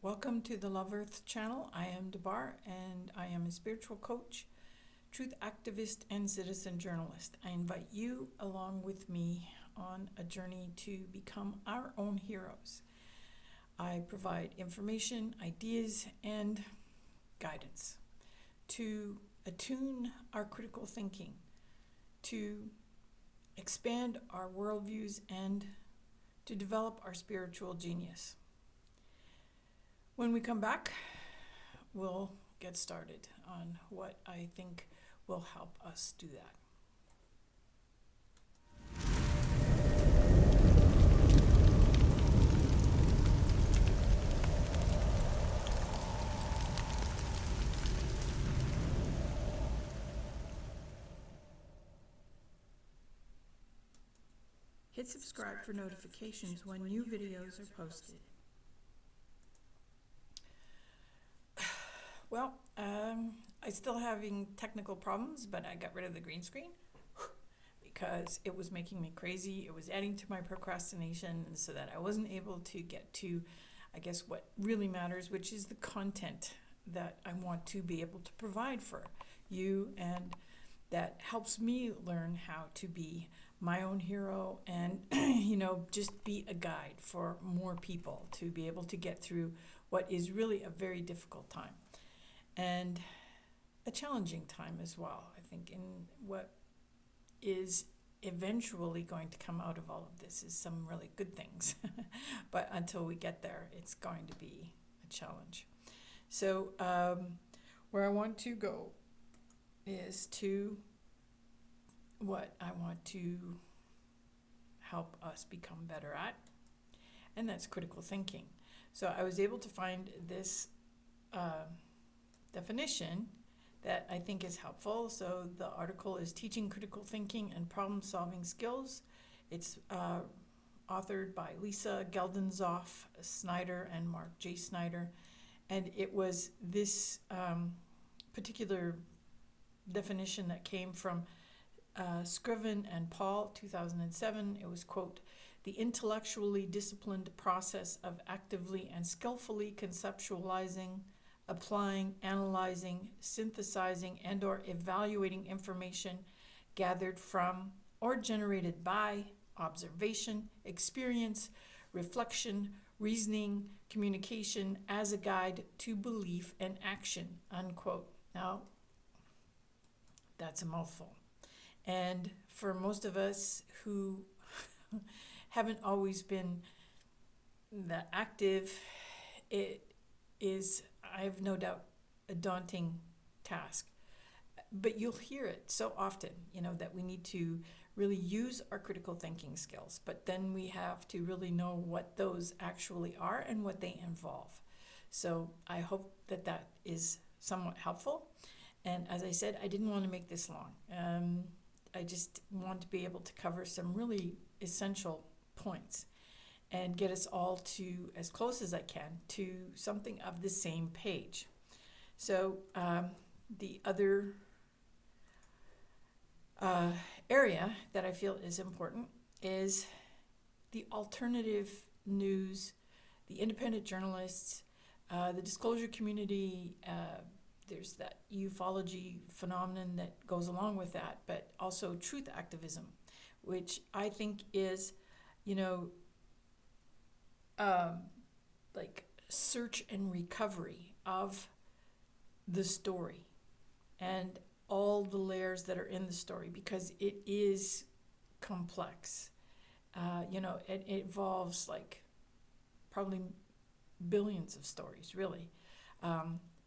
Welcome to the Love Earth channel. I am Debar and I am a spiritual coach, truth activist, and citizen journalist. I invite you along with me on a journey to become our own heroes. I provide information, ideas, and guidance to attune our critical thinking, to expand our worldviews, and to develop our spiritual genius. When we come back, we'll get started on what I think will help us do that. Hit subscribe for notifications when new videos are posted. Well, I'm still having technical problems, but I got rid of the green screen because it was making me crazy. It was adding to my procrastination, and so that I wasn't able to get to, I guess, what really matters, which is the content that I want to be able to provide for you, and that helps me learn how to be my own hero and, just be a guide for more people to be able to get through what is really a very difficult time. And a challenging time as well, I think, in what is eventually going to come out of all of this is some really good things. But until we get there, it's going to be a challenge. So where I want to go is to what I want to help us become better at, and that's critical thinking. So I was able to find this definition that I think is helpful. So the article is Teaching Critical Thinking and Problem-Solving Skills. It's authored by Lisa Geldenzoff Snyder and Mark J. Snyder. And it was this particular definition that came from Scriven and Paul, 2007. It was, quote, the intellectually disciplined process of actively and skillfully conceptualizing, applying, analyzing, synthesizing, and or evaluating information gathered from or generated by observation, experience, reflection, reasoning, communication as a guide to belief and action, unquote. Now, that's a mouthful. And for most of us who haven't always been that active, it is, I have no doubt, a daunting task. But you'll hear it so often, that we need to really use our critical thinking skills. But then we have to really know what those actually are and what they involve. So I hope that that is somewhat helpful. And as I said, I didn't want to make this long. I just want to be able to cover some really essential points and get us all to, as close as I can, to something of the same page. So the other area that I feel is important is the alternative news, the independent journalists, the disclosure community. There's that ufology phenomenon that goes along with that, but also truth activism, which I think is, like search and recovery of the story and all the layers that are in the story, because it is complex. It involves like probably billions of stories, really.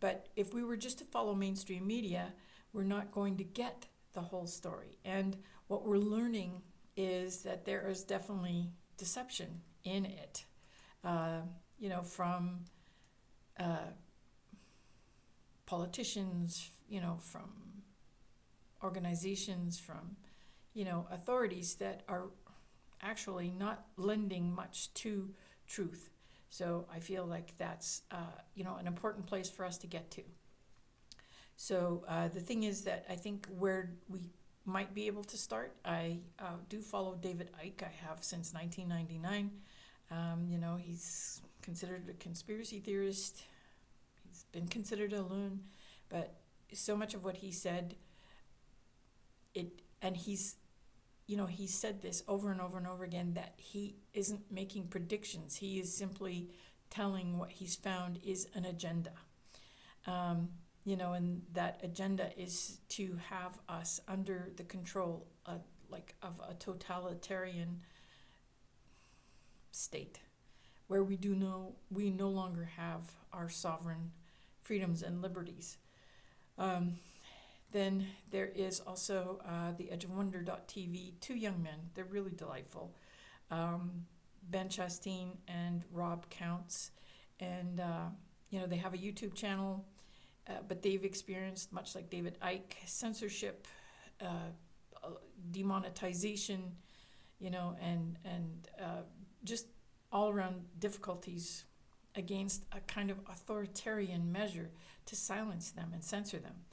But if we were just to follow mainstream media, we're not going to get the whole story. And what we're learning is that there is definitely deception in it, from politicians, from organizations, from, authorities that are actually not lending much to truth. So I feel like that's, an important place for us to get to. So the thing is that I think where we might be able to start, I do follow David Icke. I have since 1999. He's considered a conspiracy theorist. He's been considered a loon, but so much of what he said, and he's said this over and over and over again, that he isn't making predictions. He is simply telling what he's found is an agenda. And that agenda is to have us under the control of a totalitarian state, where we no longer have our sovereign freedoms and liberties. Then there is also the Edge of Wonder.tv, two young men. They're really delightful. Ben Chastain and Rob Counts. And, they have a YouTube channel, but they've experienced, much like David Icke, censorship, demonetization, and just all around difficulties against a kind of authoritarian measure to silence them and censor them.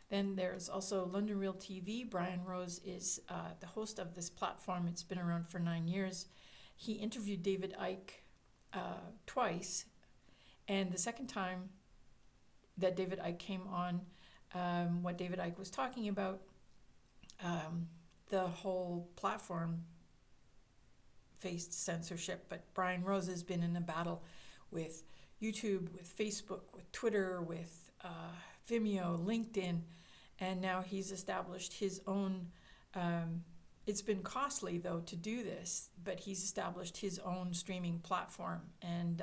Then there's also London Real TV. Brian Rose is the host of this platform. It's been around for 9 years. He interviewed David Icke twice, and the second time that David Icke came on, what David Icke was talking about, the whole platform faced censorship, but Brian Rose has been in a battle with YouTube, with Facebook, with Twitter, with Vimeo, LinkedIn, and now he's established his own, it's been costly though to do this, but he's established his own streaming platform, and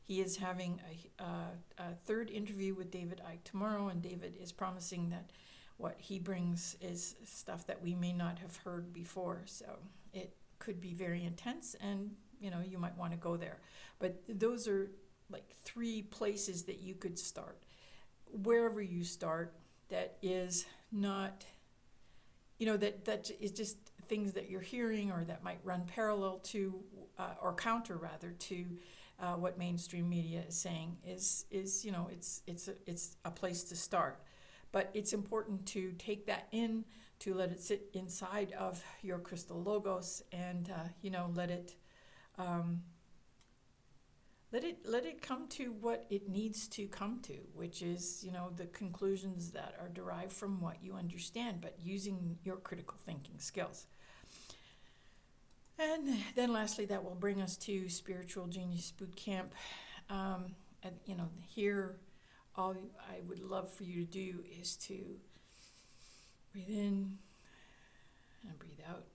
he is having a third interview with David Icke tomorrow, and David is promising that what he brings is stuff that we may not have heard before, so it could be very intense, and you might want to go there. But those are like 3 places that you could start. Wherever you start, that is not, that is just things that you're hearing or that might run parallel to, or counter rather to, what mainstream media is saying is it's a place to start. But it's important to take that in, to let it sit inside of your crystal logos, and let it come to what it needs to come to, which is the conclusions that are derived from what you understand, but using your critical thinking skills. And then lastly, that will bring us to Spiritual Genius Bootcamp. Here, all I would love for you to do is to breathe in and breathe out,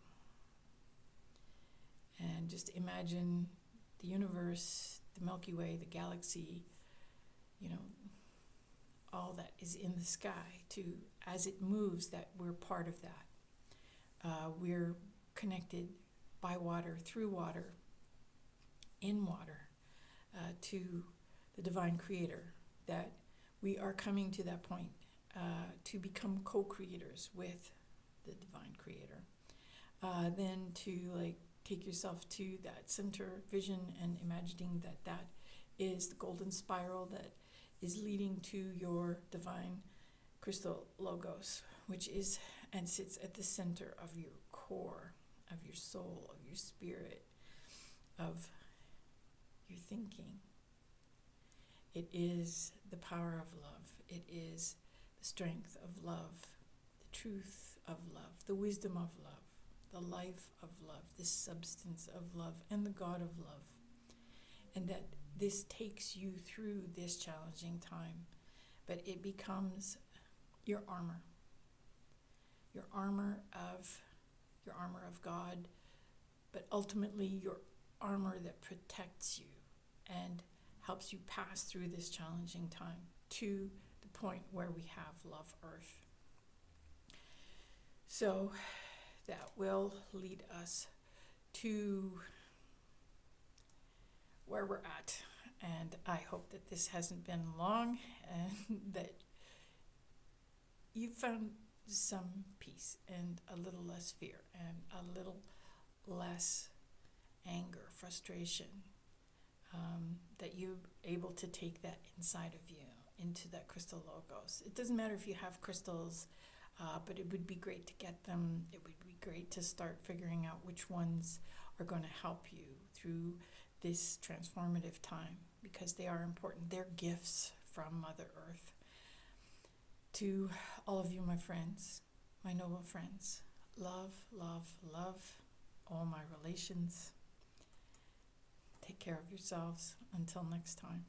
and just imagine the universe, the Milky Way, the galaxy, all that is in the sky, as it moves, that we're part of that. We're connected by water, through water, in water, to the divine creator, that we are coming to that point to become co-creators with the divine creator. Then to take yourself to that center vision and imagining that is the golden spiral that is leading to your divine crystal logos, which is and sits at the center of your core, of your soul, of your spirit, of your thinking. It is the power of love. It is the strength of love, the truth of love, the wisdom of love, the life of love, the substance of love, and the God of love. And that this takes you through this challenging time, but it becomes your armor of God, but ultimately your armor that protects you and helps you pass through this challenging time to the point where we have Love Earth. So that will lead us to where we're at. And I hope that this hasn't been long and that you've found some peace and a little less fear and a little less anger, frustration, that you're able to take that inside of you into that crystal logos. It doesn't matter if you have crystals, but it would be great to get them. It would be great to start figuring out which ones are going to help you through this transformative time, because they are important. They're gifts from Mother Earth. To all of you, my friends, my noble friends, love, love, love all my relations. Take care of yourselves. Until next time.